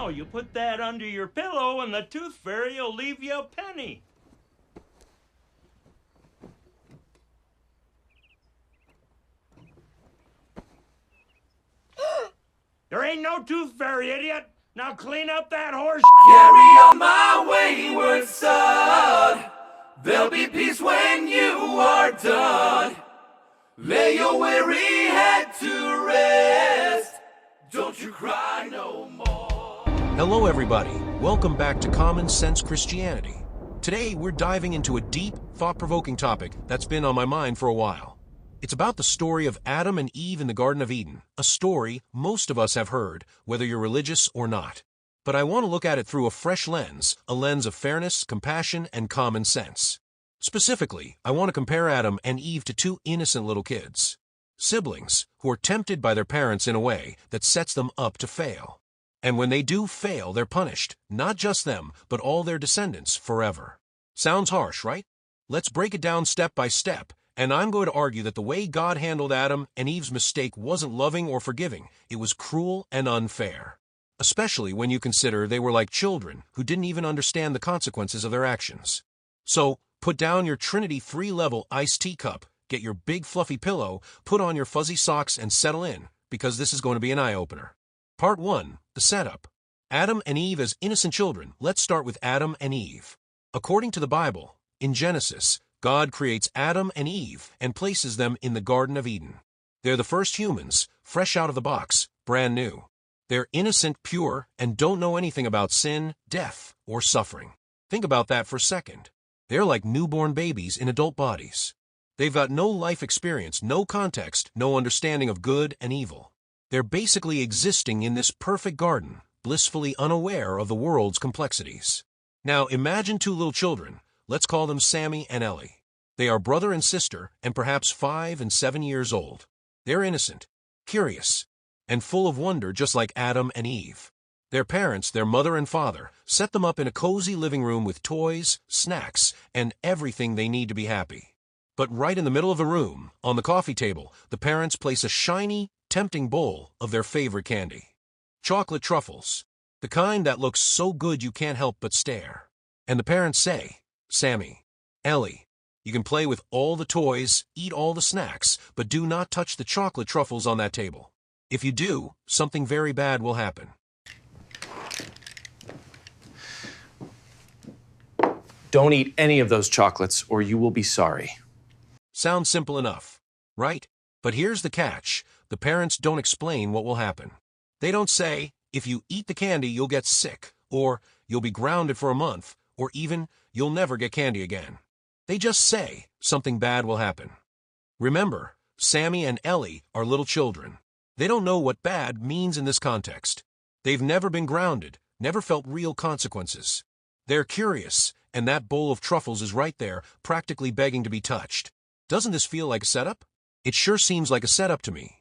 Now you put that under your pillow and the tooth fairy will leave you a penny. There ain't no tooth fairy, idiot! Now clean up that horse. Carry on my wayward son. There'll be peace when you are done. Lay your weary head to rest. Don't you cry no more. Hello everybody, welcome back to Common Sense Christianity. Today we're diving into a deep, thought-provoking topic that's been on my mind for a while. It's about the story of Adam and Eve in the Garden of Eden, a story most of us have heard, whether you're religious or not. But I want to look at it through a fresh lens, a lens of fairness, compassion, and common sense. Specifically, I want to compare Adam and Eve to two innocent little kids, siblings who are tempted by their parents in a way that sets them up to fail. And when they do fail, they're punished, not just them, but all their descendants forever. Sounds harsh, right? Let's break it down step by step. And I'm going to argue that the way God handled Adam and Eve's mistake wasn't loving or forgiving. It was cruel and unfair. Especially when you consider they were like children who didn't even understand the consequences of their actions. So, put down your Trinity 3-level iced tea cup, get your big fluffy pillow, put on your fuzzy socks and settle in, because this is going to be an eye-opener. Part 1, the setup. Adam and Eve as innocent children. Let's start with Adam and Eve. According to the Bible, in Genesis, God creates Adam and Eve and places them in the Garden of Eden. They're the first humans, fresh out of the box, brand new. They're innocent, pure, and don't know anything about sin, death, or suffering. Think about that for a second. They're like newborn babies in adult bodies. They've got no life experience, no context, no understanding of good and evil. They're basically existing in this perfect garden, blissfully unaware of the world's complexities. Now imagine two little children. Let's call them Sammy and Ellie. They are brother and sister and perhaps 5 and 7 years old. They're innocent, curious, and full of wonder just like Adam and Eve. Their parents, their mother and father, set them up in a cozy living room with toys, snacks, and everything they need to be happy. But right in the middle of the room, on the coffee table, the parents place a shiny, tempting bowl of their favorite candy. Chocolate truffles, the kind that looks so good you can't help but stare. And the parents say, Sammy, Ellie, you can play with all the toys, eat all the snacks, but do not touch the chocolate truffles on that table. If you do, something very bad will happen. Don't eat any of those chocolates or you will be sorry. Sounds simple enough, right? But here's the catch. The parents don't explain what will happen. They don't say, if you eat the candy, you'll get sick, or you'll be grounded for a month, or even, you'll never get candy again. They just say something bad will happen. Remember, Sammy and Ellie are little children. They don't know what bad means in this context. They've never been grounded, never felt real consequences. They're curious, and that bowl of truffles is right there, practically begging to be touched. Doesn't this feel like a setup? It sure seems like a setup to me.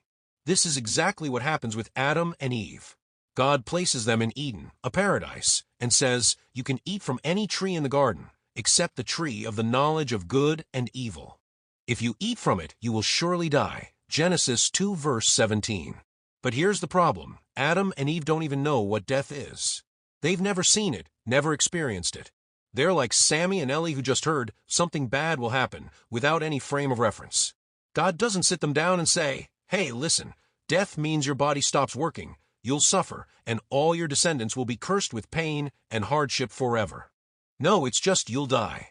This is exactly what happens with Adam and Eve. God places them in Eden, a paradise, and says, you can eat from any tree in the garden, except the tree of the knowledge of good and evil. If you eat from it, you will surely die. Genesis 2 verse 17. But here's the problem. Adam and Eve don't even know what death is. They've never seen it, never experienced it. They're like Sammy and Ellie who just heard something bad will happen without any frame of reference. God doesn't sit them down and say, hey, listen, death means your body stops working. You'll suffer, and all your descendants will be cursed with pain and hardship forever. No, it's just you'll die.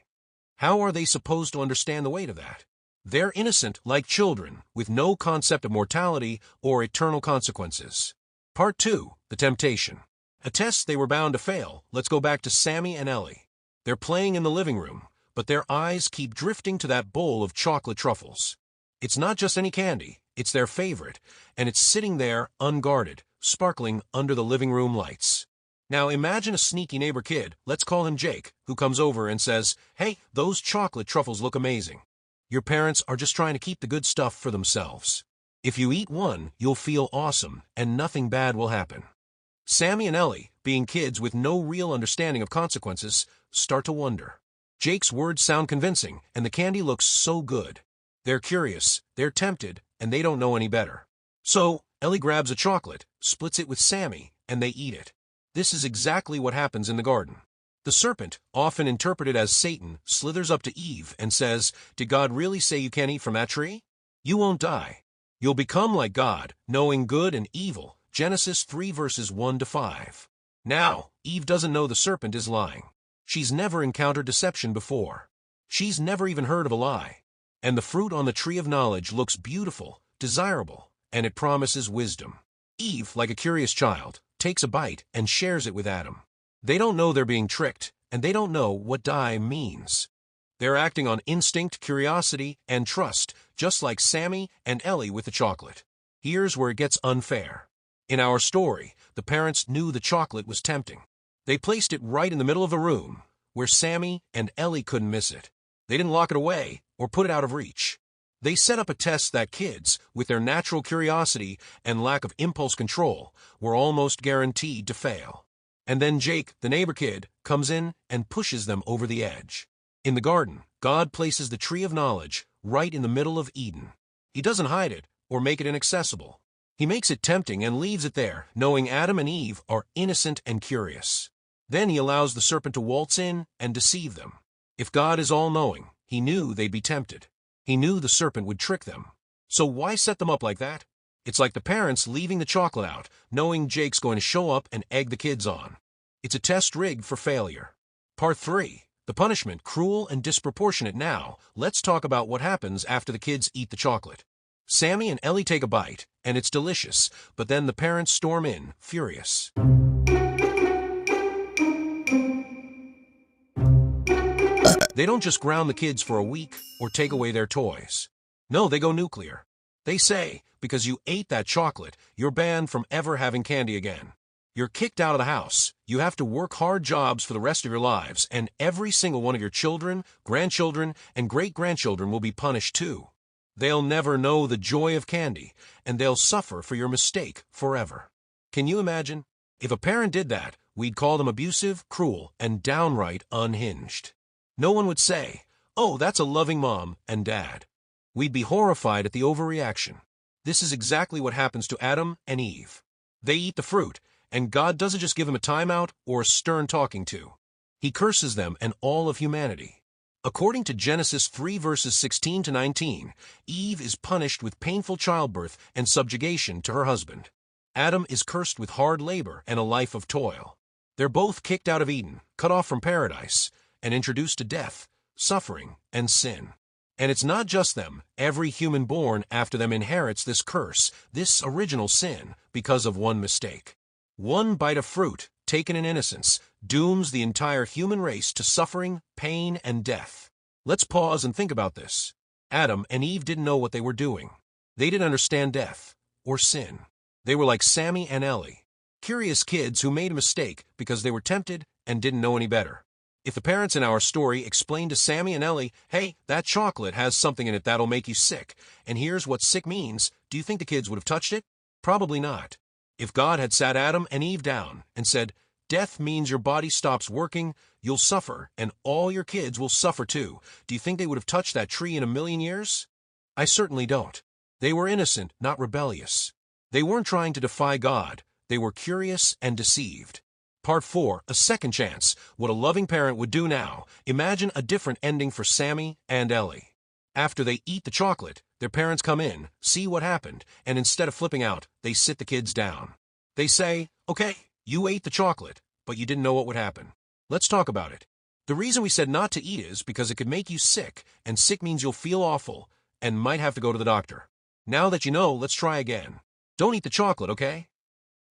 How are they supposed to understand the weight of that? They're innocent like children, with no concept of mortality or eternal consequences. Part 2, the temptation. A test they were bound to fail. Let's go back to Sammy and Ellie. They're playing in the living room, but their eyes keep drifting to that bowl of chocolate truffles. It's not just any candy, it's their favorite, and it's sitting there unguarded, sparkling under the living room lights. Now imagine a sneaky neighbor kid, let's call him Jake, who comes over and says, hey, those chocolate truffles look amazing. Your parents are just trying to keep the good stuff for themselves. If you eat one, you'll feel awesome, and nothing bad will happen. Sammy and Ellie, being kids with no real understanding of consequences, start to wonder. Jake's words sound convincing, and the candy looks so good. They're curious, they're tempted, and they don't know any better. So, Ellie grabs a chocolate, splits it with Sammy, and they eat it. This is exactly what happens in the garden. The serpent, often interpreted as Satan, slithers up to Eve and says, "Did God really say you can't eat from that tree? You won't die. You'll become like God, knowing good and evil." Genesis 3 verses 1 to 5. Now, Eve doesn't know the serpent is lying. She's never encountered deception before. She's never even heard of a lie. And the fruit on the tree of knowledge looks beautiful, desirable, and it promises wisdom. Eve, like a curious child, takes a bite and shares it with Adam. They don't know they're being tricked, and they don't know what die means. They're acting on instinct, curiosity, and trust, just like Sammy and Ellie with the chocolate. Here's where it gets unfair. In our story, the parents knew the chocolate was tempting. They placed it right in the middle of the room, where Sammy and Ellie couldn't miss it. They didn't lock it away or put it out of reach. They set up a test that kids, with their natural curiosity and lack of impulse control, were almost guaranteed to fail. And then Jake, the neighbor kid, comes in and pushes them over the edge. In the garden, God places the tree of knowledge right in the middle of Eden. He doesn't hide it or make it inaccessible. He makes it tempting and leaves it there, knowing Adam and Eve are innocent and curious. Then he allows the serpent to waltz in and deceive them. If God is all-knowing, he knew they'd be tempted. He knew the serpent would trick them. So why set them up like that? It's like the parents leaving the chocolate out, knowing Jake's going to show up and egg the kids on. It's a test rigged for failure. Part 3. The punishment, cruel and disproportionate. Now, let's talk about what happens after the kids eat the chocolate. Sammy and Ellie take a bite, and it's delicious, but then the parents storm in, furious. They don't just ground the kids for a week or take away their toys. No, they go nuclear. They say, because you ate that chocolate, you're banned from ever having candy again. You're kicked out of the house. You have to work hard jobs for the rest of your lives, and every single one of your children, grandchildren, and great-grandchildren will be punished too. They'll never know the joy of candy, and they'll suffer for your mistake forever. Can you imagine? If a parent did that, we'd call them abusive, cruel, and downright unhinged. No one would say, "Oh, that's a loving mom and dad." We'd be horrified at the overreaction. This is exactly what happens to Adam and Eve. They eat the fruit, and God doesn't just give them a timeout or a stern talking to. He curses them and all of humanity. According to Genesis 3 verses 16 to 19, Eve is punished with painful childbirth and subjugation to her husband. Adam is cursed with hard labor and a life of toil. They're both kicked out of Eden, cut off from paradise, and introduced to death, suffering, and sin. And it's not just them. Every human born after them inherits this curse, this original sin, because of one mistake. One bite of fruit, taken in innocence, dooms the entire human race to suffering, pain, and death. Let's pause and think about this. Adam and Eve didn't know what they were doing. They didn't understand death or sin. They were like Sammy and Ellie, curious kids who made a mistake because they were tempted and didn't know any better. If the parents in our story explained to Sammy and Ellie, "Hey, that chocolate has something in it that'll make you sick, and here's what sick means," do you think the kids would have touched it? Probably not. If God had sat Adam and Eve down and said, "Death means your body stops working, you'll suffer, and all your kids will suffer too," do you think they would have touched that tree in a million years? I certainly don't. They were innocent, not rebellious. They weren't trying to defy God. They were curious and deceived. Part 4, a second chance. What a loving parent would do now. Imagine a different ending for Sammy and Ellie. After they eat the chocolate, their parents come in, see what happened, and instead of flipping out, they sit the kids down. They say, "Okay, you ate the chocolate, but you didn't know what would happen. Let's talk about it. The reason we said not to eat is because it could make you sick, and sick means you'll feel awful and might have to go to the doctor. Now that you know, let's try again. Don't eat the chocolate, okay?"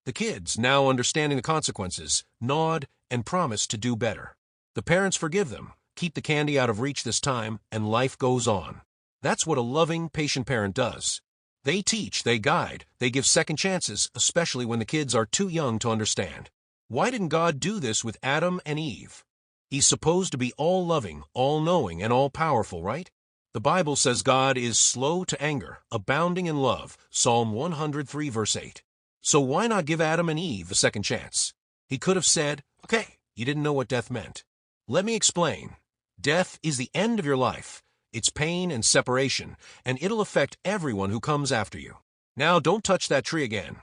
The kids, now understanding the consequences, nod and promise to do better. The parents forgive them, keep the candy out of reach this time, and life goes on. That's what a loving, patient parent does. They teach, they guide, they give second chances, especially when the kids are too young to understand. Why didn't God do this with Adam and Eve? He's supposed to be all-loving, all-knowing, and all-powerful, right? The Bible says God is slow to anger, abounding in love, Psalm 103 verse 8. So why not give Adam and Eve a second chance? He could have said, "Okay, you didn't know what death meant. Let me explain. Death is the end of your life. It's pain and separation, and it'll affect everyone who comes after you. Now don't touch that tree again.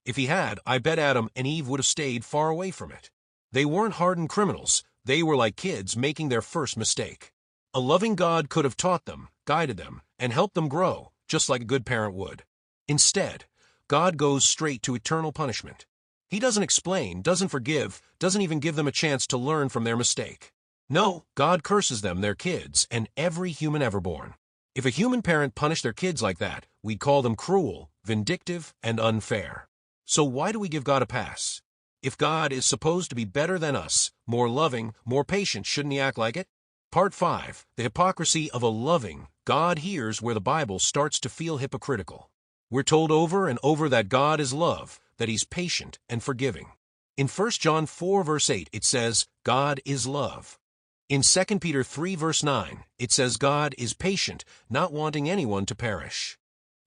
If he had, I bet Adam and Eve would have stayed far away from it. They weren't hardened criminals. They were like kids making their first mistake. A loving God could have taught them, guided them, and helped them grow, just like a good parent would. Instead, God goes straight to eternal punishment. He doesn't explain, doesn't forgive, doesn't even give them a chance to learn from their mistake. No, God curses them, their kids, and every human ever born. If a human parent punished their kids like that, we'd call them cruel, vindictive, and unfair. So why do we give God a pass? If God is supposed to be better than us, more loving, more patient, shouldn't he act like it? Part 5. The hypocrisy of a loving God. Here's where the Bible starts to feel hypocritical. We're told over and over that God is love, that he's patient and forgiving. In 1 John 4 verse 8 it says, God is love. In 2 Peter 3 verse 9, it says God is patient, not wanting anyone to perish.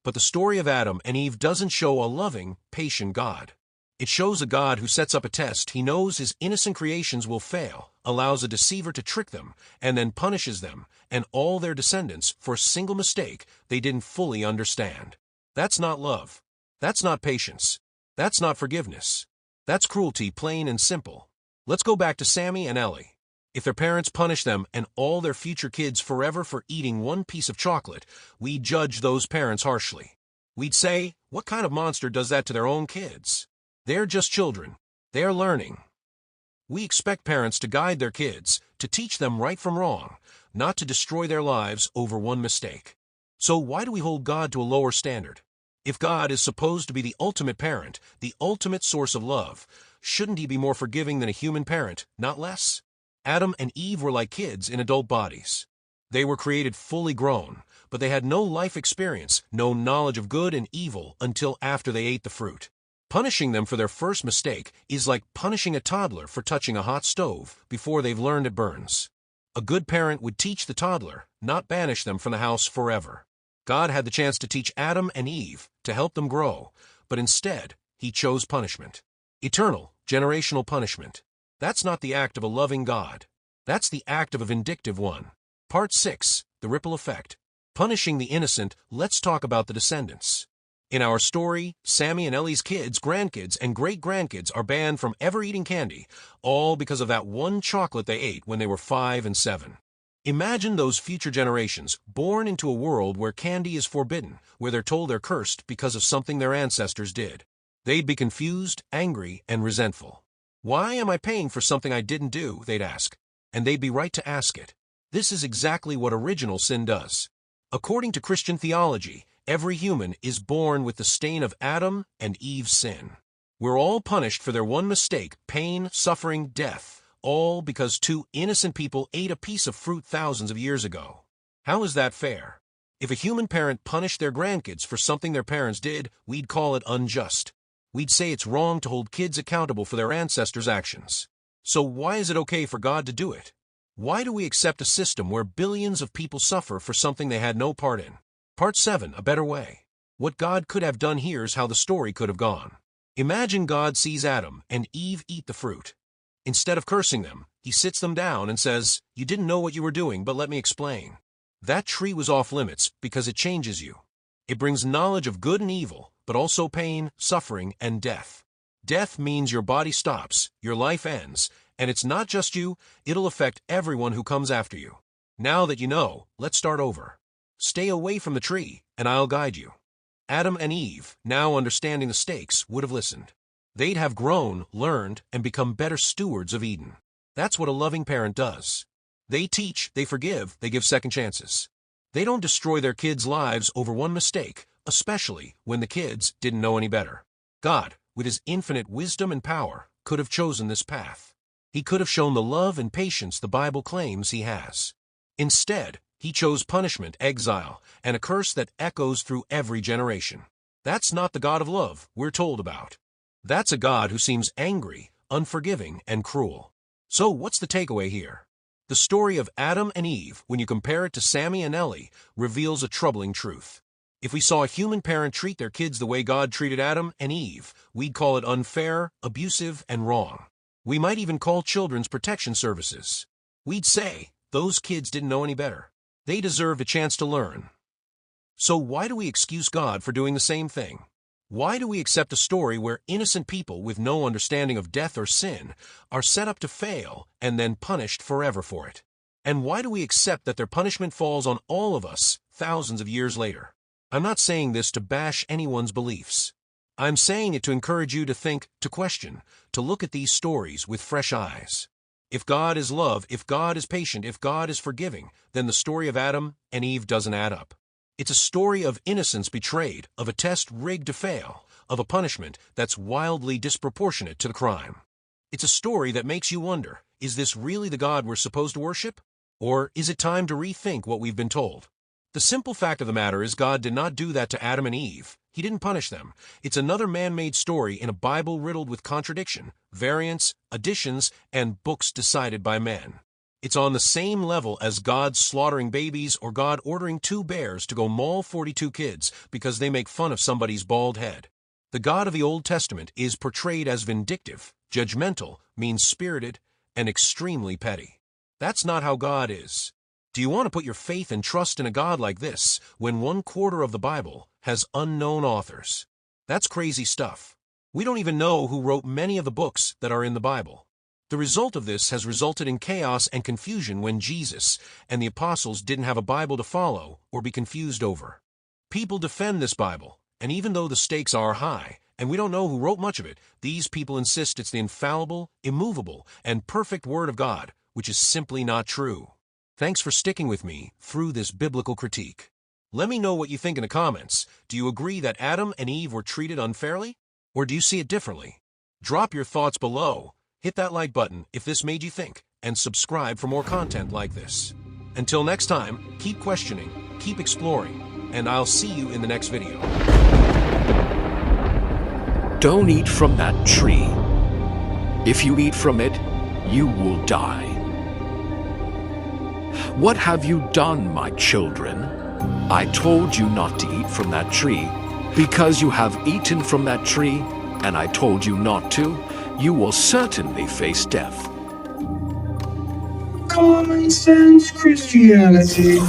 But the story of Adam and Eve doesn't show a loving, patient God. It shows a God who sets up a test. He knows his innocent creations will fail, allows a deceiver to trick them, and then punishes them and all their descendants for a single mistake they didn't fully understand. That's not love. That's not patience. That's not forgiveness. That's cruelty, plain and simple. Let's go back to Sammy and Ellie. If their parents punished them and all their future kids forever for eating one piece of chocolate, we'd judge those parents harshly. We'd say, what kind of monster does that to their own kids? They're just children. They're learning. We expect parents to guide their kids, to teach them right from wrong, not to destroy their lives over one mistake. So why do we hold God to a lower standard? If God is supposed to be the ultimate parent, the ultimate source of love, shouldn't he be more forgiving than a human parent, not less? Adam and Eve were like kids in adult bodies. They were created fully grown, but they had no life experience, no knowledge of good and evil until after they ate the fruit. Punishing them for their first mistake is like punishing a toddler for touching a hot stove before they've learned it burns. A good parent would teach the toddler, not banish them from the house forever. God had the chance to teach Adam and Eve, to help them grow, but instead, he chose punishment. Eternal, generational punishment. That's not the act of a loving God. That's the act of a vindictive one. Part 6. The ripple effect. Punishing the innocent. Let's talk about the descendants. In our story, Sammy and Ellie's kids, grandkids, and great-grandkids are banned from ever eating candy, all because of that one chocolate they ate when they were 5 and 7. Imagine those future generations, born into a world where candy is forbidden, where they're told they're cursed because of something their ancestors did. They'd be confused, angry, and resentful. Why am I paying for something I didn't do, they'd ask. And they'd be right to ask it. This is exactly what original sin does. According to Christian theology, every human is born with the stain of Adam and Eve's sin. We're all punished for their one mistake, pain, suffering, death, all because two innocent people ate a piece of fruit thousands of years ago. How is that fair? If a human parent punished their grandkids for something their parents did, we'd call it unjust. We'd say it's wrong to hold kids accountable for their ancestors' actions. So why is it okay for God to do it? Why do we accept a system where billions of people suffer for something they had no part in? Part 7. A better way. What God could have done. Here's how the story could have gone. Imagine God sees Adam and Eve eat the fruit. Instead of cursing them, he sits them down and says, "You didn't know what you were doing, but let me explain. That tree was off limits because it changes you. It brings knowledge of good and evil, but also pain, suffering, and death. Death means your body stops, your life ends, and it's not just you, it'll affect everyone who comes after you. Now that you know, let's start over. Stay away from the tree, and I'll guide you." Adam and Eve, now understanding the stakes, would have listened. They'd have grown, learned, and become better stewards of Eden. That's what a loving parent does. They teach, they forgive, they give second chances. They don't destroy their kids' lives over one mistake, especially when the kids didn't know any better. God, with his infinite wisdom and power, could have chosen this path. He could have shown the love and patience the Bible claims he has. Instead, he chose punishment, exile, and a curse that echoes through every generation. That's not the God of love we're told about. That's a God who seems angry, unforgiving, and cruel. So what's the takeaway here? The story of Adam and Eve, when you compare it to Sammy and Ellie, reveals a troubling truth. If we saw a human parent treat their kids the way God treated Adam and Eve, we'd call it unfair, abusive, and wrong. We might even call children's protection services. We'd say, those kids didn't know any better. They deserved a chance to learn. So why do we excuse God for doing the same thing? Why do we accept a story where innocent people with no understanding of death or sin are set up to fail and then punished forever for it? And why do we accept that their punishment falls on all of us thousands of years later? I'm not saying this to bash anyone's beliefs. I'm saying it to encourage you to think, to question, to look at these stories with fresh eyes. If God is love, if God is patient, if God is forgiving, then the story of Adam and Eve doesn't add up. It's a story of innocence betrayed, of a test rigged to fail, of a punishment that's wildly disproportionate to the crime. It's a story that makes you wonder, is this really the God we're supposed to worship? Or is it time to rethink what we've been told? The simple fact of the matter is God did not do that to Adam and Eve. He didn't punish them. It's another man-made story in a Bible riddled with contradiction, variants, additions, and books decided by men. It's on the same level as God slaughtering babies or God ordering 2 bears to go maul 42 kids because they make fun of somebody's bald head. The God of the Old Testament is portrayed as vindictive, judgmental, mean-spirited, and extremely petty. That's not how God is. Do you want to put your faith and trust in a God like this when 1/4 of the Bible has unknown authors? That's crazy stuff. We don't even know who wrote many of the books that are in the Bible. The result of this has resulted in chaos and confusion when Jesus and the apostles didn't have a Bible to follow or be confused over. People defend this Bible, and even though the stakes are high, and we don't know who wrote much of it, these people insist it's the infallible, immovable, and perfect Word of God, which is simply not true. Thanks for sticking with me through this biblical critique. Let me know what you think in the comments. Do you agree that Adam and Eve were treated unfairly? Or do you see it differently? Drop your thoughts below. Hit that like button if this made you think, and subscribe for more content like this. Until next time, keep questioning, keep exploring, and I'll see you in the next video. Don't eat from that tree. If you eat from it, you will die. What have you done, my children? I told you not to eat from that tree. Because you have eaten from that tree, and I told you not to, you will certainly face death. Common Sense Christianity.